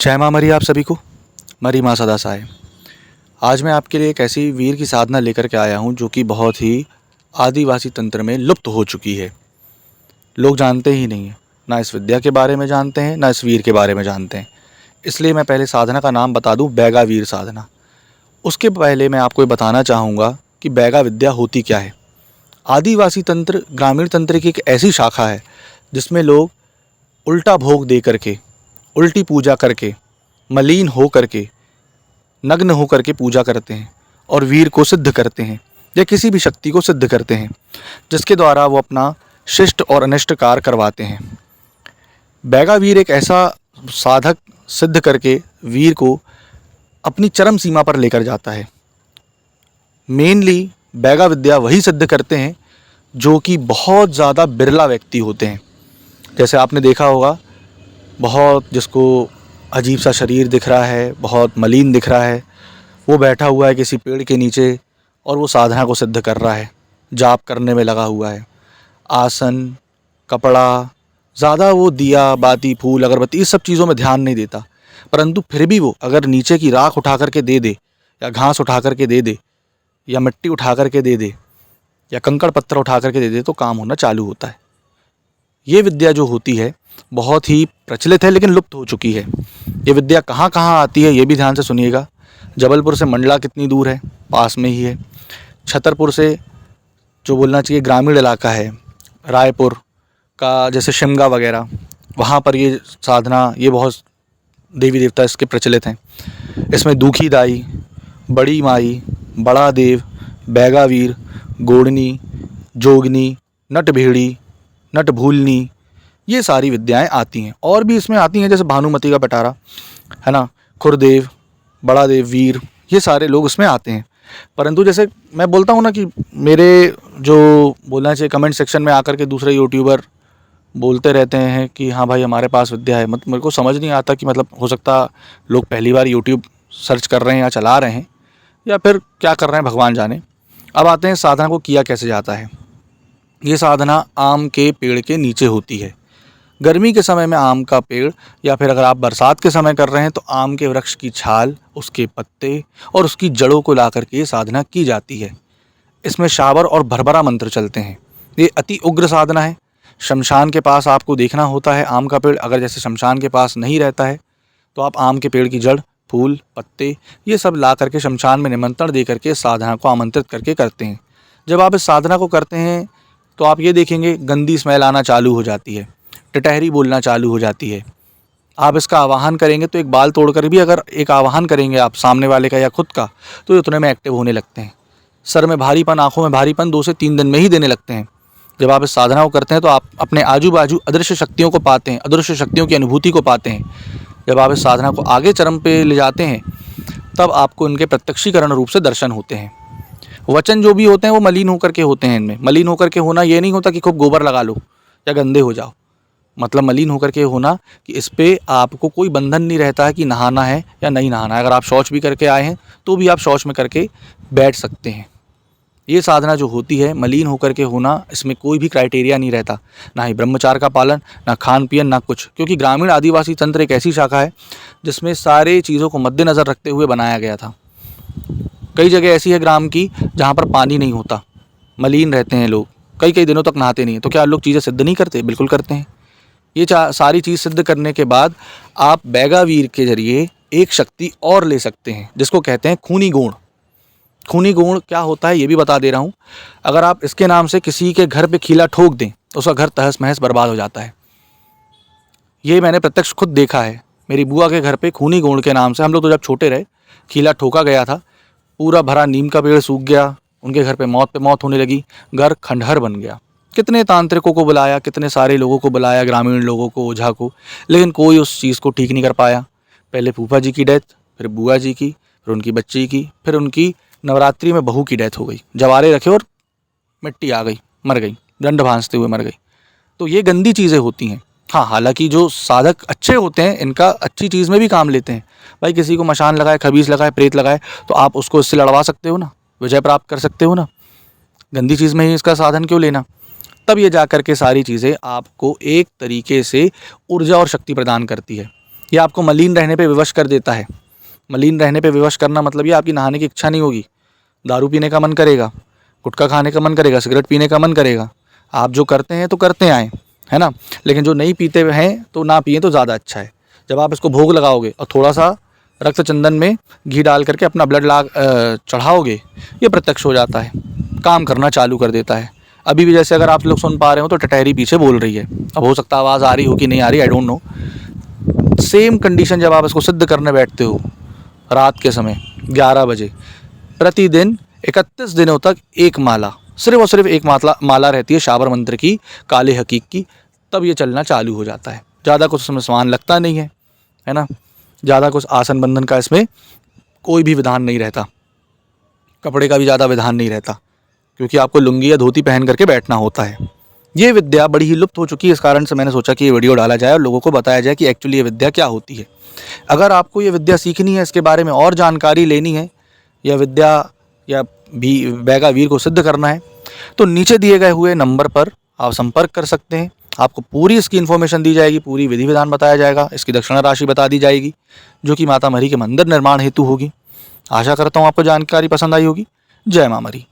जय माँ मरी आप सभी को। मरी माँ सदा सहाय। आज मैं आपके लिए एक ऐसी वीर की साधना लेकर के आया हूँ जो कि बहुत ही आदिवासी तंत्र में लुप्त हो चुकी है। लोग जानते ही नहीं हैं, ना इस विद्या के बारे में जानते हैं, ना इस वीर के बारे में जानते हैं। इसलिए मैं पहले साधना का नाम बता दूँ, बैगा वीर साधना। उसके पहले मैं आपको ये बताना चाहूँगा कि बैगा विद्या होती क्या है। आदिवासी तंत्र ग्रामीण तंत्र की एक ऐसी शाखा है जिसमें लोग उल्टा भोग दे करके, उल्टी पूजा करके, मलीन हो करके, नग्न हो करके पूजा करते हैं और वीर को सिद्ध करते हैं या किसी भी शक्ति को सिद्ध करते हैं जिसके द्वारा वो अपना शिष्ट और अनिष्ट कार्य करवाते हैं। बैगा वीर एक ऐसा साधक सिद्ध करके वीर को अपनी चरम सीमा पर लेकर जाता है। मेनली बैगा विद्या वही सिद्ध करते हैं जो कि बहुत ज़्यादा बिरला व्यक्ति होते हैं। जैसे आपने देखा होगा, बहुत जिसको अजीब सा शरीर दिख रहा है, बहुत मलिन दिख रहा है, वो बैठा हुआ है किसी पेड़ के नीचे और वो साधना को सिद्ध कर रहा है, जाप करने में लगा हुआ है। आसन, कपड़ा, ज़्यादा वो दिया बाती फूल अगरबत्ती इस सब चीज़ों में ध्यान नहीं देता, परंतु फिर भी वो अगर नीचे की राख उठा करके दे दे या घास उठा करके दे दे या मिट्टी उठा करके दे दे या कंकड़ पत्थर उठा करके दे दे तो काम होना चालू होता है। ये विद्या जो होती है बहुत ही प्रचलित है लेकिन लुप्त हो चुकी है। ये विद्या कहाँ कहाँ आती है ये भी ध्यान से सुनिएगा। जबलपुर से मंडला कितनी दूर है, पास में ही है। छतरपुर से जो बोलना चाहिए ग्रामीण इलाका है, रायपुर का जैसे शिमगा वगैरह, वहाँ पर ये साधना, ये बहुत देवी देवता इसके प्रचलित हैं। इसमें दूखी दाई, बड़ी माई, बड़ा देव, बैगा वीर, गोड़नी, जोगनी, नट भेड़ी, नट भूलनी, ये सारी विद्याएं आती हैं। और भी इसमें आती हैं जैसे भानुमति का पिटारा है ना, खुरदेव, बड़ा देव, वीर, ये सारे लोग इसमें आते हैं। परंतु जैसे मैं बोलता हूँ ना कि मेरे जो बोलना चाहिए कमेंट सेक्शन में आकर के दूसरे यूट्यूबर बोलते रहते हैं कि हाँ भाई हमारे पास विद्या है, मतलब मेरे को समझ नहीं आता कि मतलब हो सकता लोग पहली बार यूट्यूब सर्च कर रहे हैं या चला रहे हैं या फिर क्या कर रहे हैं भगवान जाने। अब आते हैं साधना को किया कैसे जाता है। ये साधना आम के पेड़ के नीचे होती है। गर्मी के समय में आम का पेड़, या फिर अगर आप बरसात के समय कर रहे हैं तो आम के वृक्ष की छाल, उसके पत्ते और उसकी जड़ों को ला करके ये साधना की जाती है। इसमें शावर और भरभरा मंत्र चलते हैं। ये अति उग्र साधना है। शमशान के पास आपको देखना होता है आम का पेड़। अगर जैसे शमशान के पास नहीं रहता है तो आप आम के पेड़ की जड़, फूल, पत्ते ये सब ला करके शमशान में निमंत्रण दे करके साधना को आमंत्रित करके करते हैं। जब आप इस साधना को करते हैं तो आप ये देखेंगे गंदी स्मेल आना चालू हो जाती है, टिटहरी बोलना चालू हो जाती है। आप इसका आवाहन करेंगे तो एक बाल तोड़कर भी अगर एक आवाहन करेंगे आप सामने वाले का या खुद का, तो ये उतने में एक्टिव होने लगते हैं। सर में भारीपन, आंखों में भारीपन 2 से 3 दिन में ही देने लगते हैं। जब आप इस साधना को करते हैं तो आप अपने आजू बाजू अदृश्य शक्तियों को पाते हैं, अदृश्य शक्तियों की अनुभूति को पाते हैं। जब आप इस साधना को आगे चरम पे ले जाते हैं तब आपको इनके प्रत्यक्षीकरण रूप से दर्शन होते हैं। वचन जो भी होते हैं वो मलिन होकर के होते हैं। इनमें मलिन होकर के होना ये नहीं होता कि खूब गोबर लगा लो या गंदे हो जाओ। मतलब मलिन होकर के होना कि इस पे आपको कोई बंधन नहीं रहता है कि नहाना है या नहीं नहाना है। अगर आप शौच भी करके आए हैं तो भी आप शौच में करके बैठ सकते हैं। ये साधना जो होती है मलिन होकर के होना, इसमें कोई भी क्राइटेरिया नहीं रहता, ना ही ब्रह्मचार्य का पालन, ना खान पियन, ना कुछ। क्योंकि ग्रामीण आदिवासी तंत्र एक ऐसी शाखा है जिसमें सारे चीज़ों को मद्देनज़र रखते हुए बनाया गया था। कई जगह ऐसी है ग्राम की जहाँ पर पानी नहीं होता, मलिन रहते हैं लोग, कई कई दिनों तक नहाते नहीं हैं। तो क्या लोग चीज़ें सिद्ध नहीं करते? बिल्कुल करते हैं। ये सारी चीज़ सिद्ध करने के बाद आप बैगा वीर के जरिए एक शक्ति और ले सकते हैं जिसको कहते हैं खूनी गुण। खूनी गुण क्या होता है ये भी बता दे रहा हूँ। अगर आप इसके नाम से किसी के घर पे खीला ठोक दें तो उसका घर तहस महस बर्बाद हो जाता है। ये मैंने प्रत्यक्ष खुद देखा है। मेरी बुआ के घर पे खूनी गुण के नाम से, हम लोग तो जब छोटे रहे, खीला ठोका गया था, पूरा भरा नीम का पेड़ सूख गया, उनके घर पे मौत होने लगी, घर खंडहर बन गया। कितने तांत्रिकों को बुलाया, कितने सारे लोगों को बुलाया, ग्रामीण लोगों को, ओझा को, लेकिन कोई उस चीज़ को ठीक नहीं कर पाया। पहले फूफा जी की डेथ, फिर बुआ जी की, फिर उनकी बच्ची की, फिर उनकी नवरात्रि में बहू की डेथ हो गई। जवारे रखे और मिट्टी आ गई, मर गई, दंड भांजते हुए मर गई। तो ये गंदी चीज़ें होती हैं। हाँ, हालांकि जो साधक अच्छे होते हैं इनका अच्छी चीज़ में भी काम लेते हैं। भाई किसी को मशान लगाए, खबीज लगाए, प्रेत लगाए तो आप उसको इससे लड़वा सकते हो ना, विजय प्राप्त कर सकते हो ना। गंदी चीज़ में ही इसका साधन क्यों लेना? तब ये जा कर के सारी चीज़ें आपको एक तरीके से ऊर्जा और शक्ति प्रदान करती है। यह आपको मलिन रहने पे विवश कर देता है। मलिन रहने पे विवश करना मतलब ये आपकी नहाने की इच्छा नहीं होगी, दारू पीने का मन करेगा, गुटखा खाने का मन करेगा, सिगरेट पीने का मन करेगा। आप जो करते हैं तो करते आएँ, है ना। लेकिन जो नहीं पीते हैं तो ना पिएं तो ज़्यादा अच्छा है। जब आप इसको भोग लगाओगे और थोड़ा सा रक्त चंदन में घी डाल करके अपना ब्लड चढ़ाओगे, ये प्रत्यक्ष हो जाता है, काम करना चालू कर देता है। अभी भी जैसे अगर आप लोग सुन पा रहे हो तो टटहरी पीछे बोल रही है। अब हो सकता है आवाज़ आ रही हो कि नहीं आ रही, I don't know. Same condition जब आप इसको सिद्ध करने बैठते हो रात के समय 11 बजे, प्रतिदिन 31 दिनों तक एक माला, सिर्फ और सिर्फ एक माला रहती है शाबर मंत्र की, काले हकीक की, तब ये चलना चालू हो जाता है। ज़्यादा कुछ उसमें सामान लगता नहीं है ना। ज़्यादा कुछ आसन बंधन का इसमें कोई भी विधान नहीं रहता, कपड़े का भी ज़्यादा विधान नहीं रहता, क्योंकि आपको लुंगी या धोती पहन करके बैठना होता है। ये विद्या बड़ी ही लुप्त हो चुकी है, इस कारण से मैंने सोचा कि ये वीडियो डाला जाए और लोगों को बताया जाए कि एक्चुअली ये विद्या क्या होती है। अगर आपको ये विद्या सीखनी है, इसके बारे में और जानकारी लेनी है, या विद्या या भी बैगा वीर को सिद्ध करना है, तो नीचे दिए गए हुए नंबर पर आप संपर्क कर सकते हैं। आपको पूरी इसकी इन्फॉर्मेशन दी जाएगी, पूरी विधि विधान बताया जाएगा, इसकी दक्षिणा राशि बता दी जाएगी, जो कि माता मरी के मंदिर निर्माण हेतु होगी। आशा करता हूँ आपको जानकारी पसंद आई होगी। जय माँ मरी।